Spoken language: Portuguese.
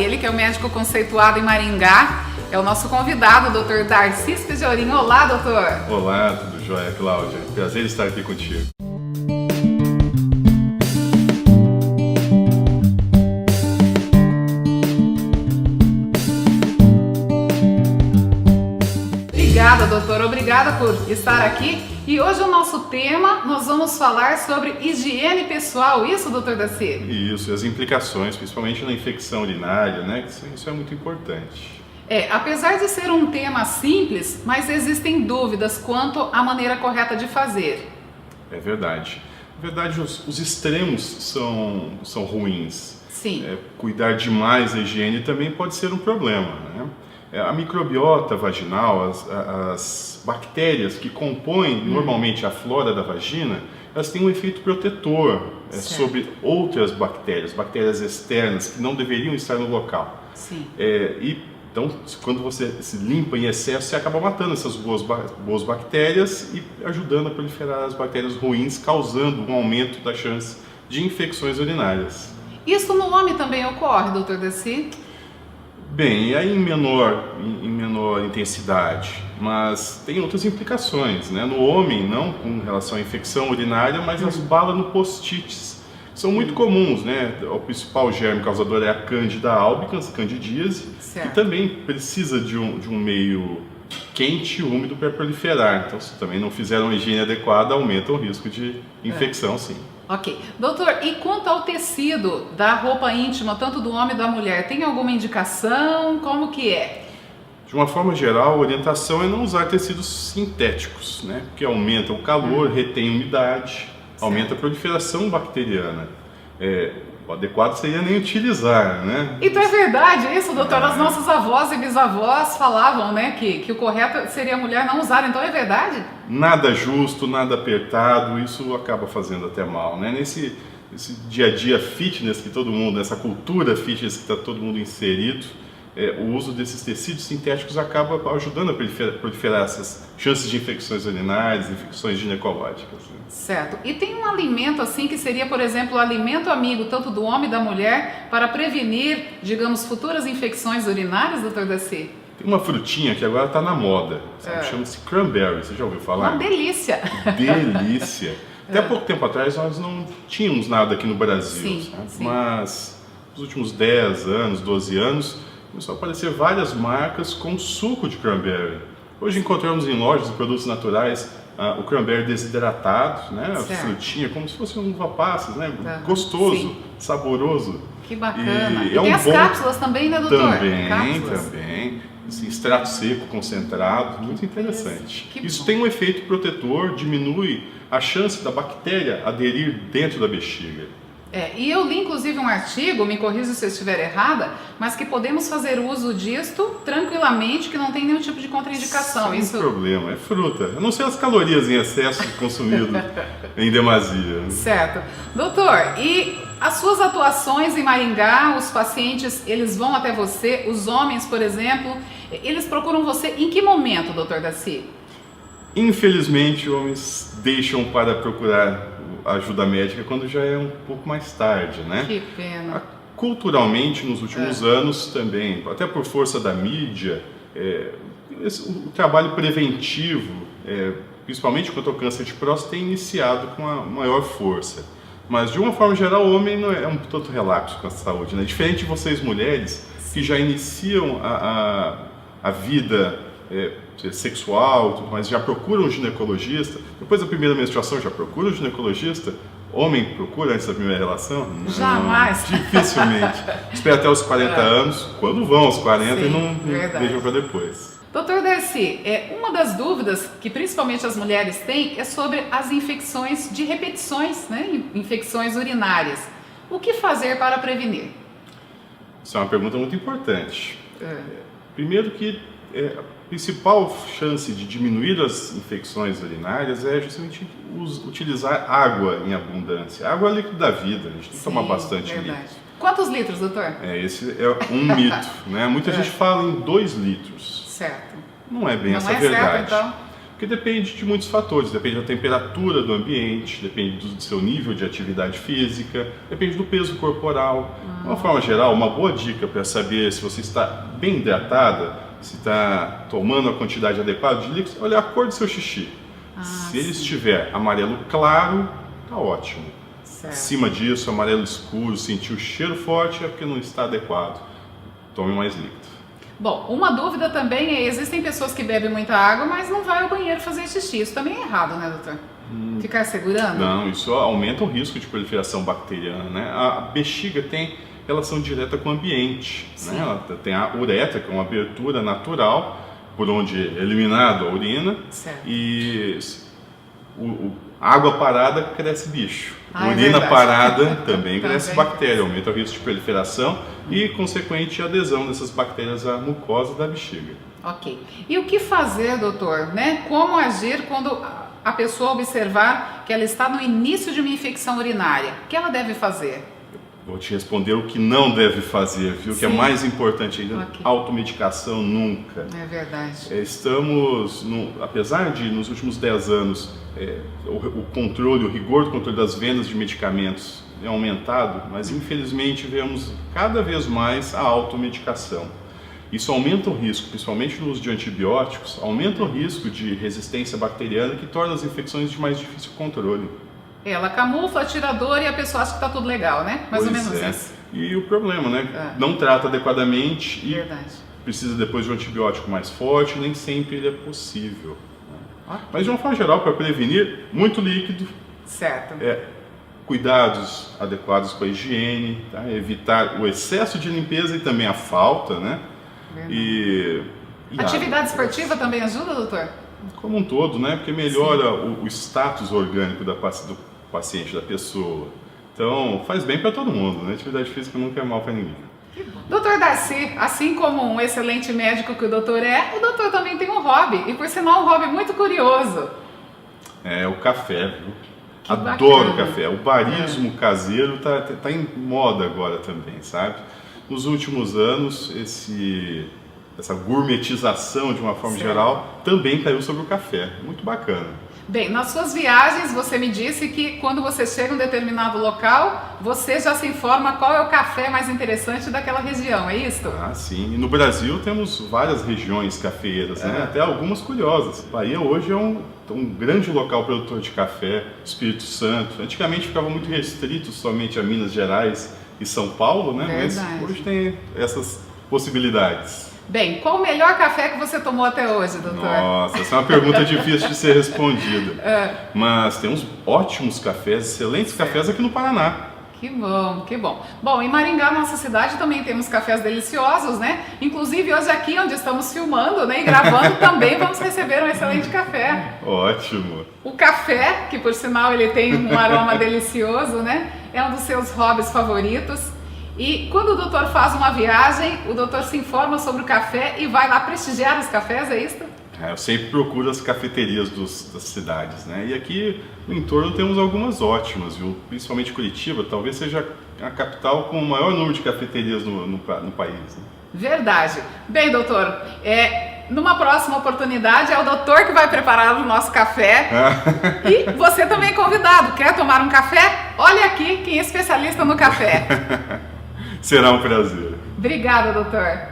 ele que é o médico conceituado em Maringá, é o nosso convidado, o Dr. Darcy Spegiorin. Olá, doutor! Olá, tudo jóia, Cláudia? Prazer estar aqui contigo. Obrigada, doutor. Obrigada por estar aqui. E hoje o nosso tema, nós vamos falar sobre higiene pessoal. Isso, doutor Darcy? Isso, e as implicações, principalmente na infecção urinária, né? Isso é muito importante. Apesar de ser um tema simples, mas existem dúvidas quanto à maneira correta de fazer. É verdade. Na verdade, os extremos são ruins. Sim. Cuidar demais da higiene também pode ser um problema, né? A microbiota vaginal, as bactérias que compõem normalmente a flora da vagina, elas têm um efeito protetor sobre outras bactérias externas que não deveriam estar no local. Sim. Então, quando você se limpa em excesso, você acaba matando essas boas bactérias e ajudando a proliferar as bactérias ruins, causando um aumento da chance de infecções urinárias. Isso no homem também ocorre, doutor Darcy? Bem, aí em menor intensidade, mas tem outras implicações, né? No homem, não com relação à infecção urinária, mas as balanopostite são muito comuns, né? O principal germe causador é a Candida albicans, candidíase, que também precisa de um meio quente e úmido para proliferar. Então, se também não fizer uma higiene adequada, aumenta o risco de infecção, sim. Ok. Doutor, e quanto ao tecido da roupa íntima, tanto do homem e da mulher, tem alguma indicação? Como que é? De uma forma geral, a orientação é não usar tecidos sintéticos, né? Porque aumenta o calor, retém umidade, aumenta a proliferação bacteriana. O adequado seria nem utilizar, né? Então é verdade isso, doutor? As nossas avós e bisavós falavam, né, que o correto seria a mulher não usar, então é verdade? Nada justo, nada apertado, isso acaba fazendo até mal, né? Nesse dia a dia fitness que todo mundo, nessa cultura fitness que está todo mundo inserido, o uso desses tecidos sintéticos acaba ajudando a proliferar essas chances de infecções urinárias, infecções ginecológicas. Né? Certo. E tem um alimento assim que seria, por exemplo, o alimento amigo tanto do homem e da mulher para prevenir, digamos, futuras infecções urinárias, doutor Darcy? Tem uma frutinha que agora está na moda, chama-se cranberry, você já ouviu falar? Uma delícia! Delícia! Até pouco tempo atrás nós não tínhamos nada aqui no Brasil, sim. Mas nos últimos 10 anos, 12 anos, começou a aparecer várias marcas com suco de cranberry. Hoje encontramos em lojas de produtos naturais o cranberry desidratado, né? A frutinha, como se fosse um uva passas, né? Gostoso, saboroso. Que bacana. E tem tem as cápsulas também, né, doutor? Também. Esse extrato seco concentrado, muito interessante. Isso tem um efeito protetor, diminui a chance da bactéria aderir dentro da bexiga. E eu li inclusive um artigo, me corrija se eu estiver errada, mas que podemos fazer uso disto tranquilamente, que não tem nenhum tipo de contraindicação. Sem problema, é fruta. Eu não sei as calorias em excesso consumido em demasia. Certo. Doutor, e as suas atuações em Maringá, os pacientes, eles vão até você, os homens, por exemplo, eles procuram você em que momento, doutor Darcy? Infelizmente, homens deixam para procurar ajuda médica quando já é um pouco mais tarde, né? Que pena. Culturalmente, nos últimos anos também, até por força da mídia, o trabalho preventivo, principalmente quanto ao câncer de próstata, tem iniciado com a maior força. Mas, de uma forma geral, o homem não é um tanto relapso com a saúde, né? Diferente de vocês, mulheres, que já iniciam a vida sexual, mas já procuram um ginecologista. Depois da primeira menstruação, já procura um ginecologista. Homem procura antes da primeira relação? Jamais. Dificilmente. Espera até os 40 anos, quando vão aos 40 e não deixam para depois. Doutor Darcy, uma das dúvidas que principalmente as mulheres têm é sobre as infecções de repetições, né? Infecções urinárias. O que fazer para prevenir? Isso é uma pergunta muito importante. Primeiro que a principal chance de diminuir as infecções urinárias é justamente utilizar água em abundância. Água é líquido da vida, a gente tem que tomar bastante líquido. Quantos litros, doutor? Esse é um mito, né? Muita gente fala em 2 litros. Certo. Não é bem não essa é a verdade. Certo, então? Porque depende de muitos fatores, depende da temperatura do ambiente, depende do seu nível de atividade física, depende do peso corporal. De uma forma geral, uma boa dica para saber se você está bem hidratada, se está tomando a quantidade adequada de líquidos, é olhar a cor do seu xixi. Se ele estiver amarelo claro, está ótimo. Certo. Acima disso, amarelo escuro, sentir o cheiro forte, é porque não está adequado. Tome mais líquido. Bom, uma dúvida também é, existem pessoas que bebem muita água, mas não vai ao banheiro fazer xixi. Isso também é errado, né, doutor? Ficar segurando? Não, isso aumenta o risco de proliferação bacteriana, né? A bexiga tem relação direta com o ambiente, né? Ela tem a uretra, que é uma abertura natural por onde é eliminada a urina, certo. E a água parada cresce bicho. É Urina verdade. parada também cresce Também. bactéria, aumenta o risco de proliferação e consequente adesão dessas bactérias à mucosa da bexiga. Ok. E o que fazer, doutor, né? Como agir quando a pessoa observar que ela está no início de uma infecção urinária? O que ela deve fazer? Vou te responder o que não deve fazer, viu? Que é Sim. mais importante ainda. Ok. Automedicação nunca. É verdade. Estamos, apesar de nos últimos 10 anos o controle, o rigor do controle das vendas de medicamentos é aumentado, mas infelizmente vemos cada vez mais a automedicação. Isso aumenta o risco, principalmente no uso de antibióticos, aumenta o risco de resistência bacteriana que torna as infecções de mais difícil controle. Ela camufla, tira a dor e a pessoa acha que está tudo legal, né? Mais ou menos é. isso. E o problema, né? Não trata adequadamente e Verdade. precisa depois de um antibiótico mais forte, nem sempre ele é possível. Ok. Mas de uma forma geral, para prevenir, muito líquido, Certo. cuidados adequados com a higiene, tá? Evitar o excesso de limpeza e também a falta, né? Verdade. E Atividade esportiva também ajuda, doutor? como um todo, né? Porque melhora o status orgânico do paciente, da pessoa. Então, faz bem para todo mundo, né? Atividade física nunca é mal para ninguém. Doutor Darcy, assim como um excelente médico que o doutor é, o doutor também tem um hobby, e por sinal um hobby muito curioso. É o café, viu? Que Adoro bacana. café. O barismo caseiro tá em moda agora também, sabe? Nos últimos anos, essa gourmetização, de uma forma Certo. geral, também caiu sobre o café. Muito bacana. Bem, nas suas viagens você me disse que quando você chega em um determinado local, você já se informa qual é o café mais interessante daquela região, é isso? Ah, sim. E no Brasil temos várias regiões cafeeiras, né? Até algumas curiosas. Bahia hoje é um grande local produtor de café, Espírito Santo. Antigamente ficava muito restrito somente a Minas Gerais e São Paulo, né? Verdade. Mas hoje tem essas possibilidades. Bem, qual o melhor café que você tomou até hoje, doutor? Nossa, essa é uma pergunta difícil de ser respondida. Mas tem uns ótimos cafés, excelentes cafés aqui no Paraná. Que bom, que bom. Bom, em Maringá, nossa cidade, também temos cafés deliciosos, né? Inclusive hoje aqui onde estamos filmando, né, e gravando, também vamos receber um excelente café. Ótimo. O café, que por sinal ele tem um aroma delicioso, né? É um dos seus hobbies favoritos. E quando o doutor faz uma viagem, o doutor se informa sobre o café e vai lá prestigiar os cafés, é isso? Eu sempre procuro as cafeterias das cidades, né? E aqui no entorno temos algumas ótimas, viu? Principalmente Curitiba, talvez seja a capital com o maior número de cafeterias no país. Né? Verdade. Bem, doutor, numa próxima oportunidade é o doutor que vai preparar o nosso café. E você também é convidado. Quer tomar um café? Olha aqui quem é especialista no café. Será um prazer. Obrigada, doutor.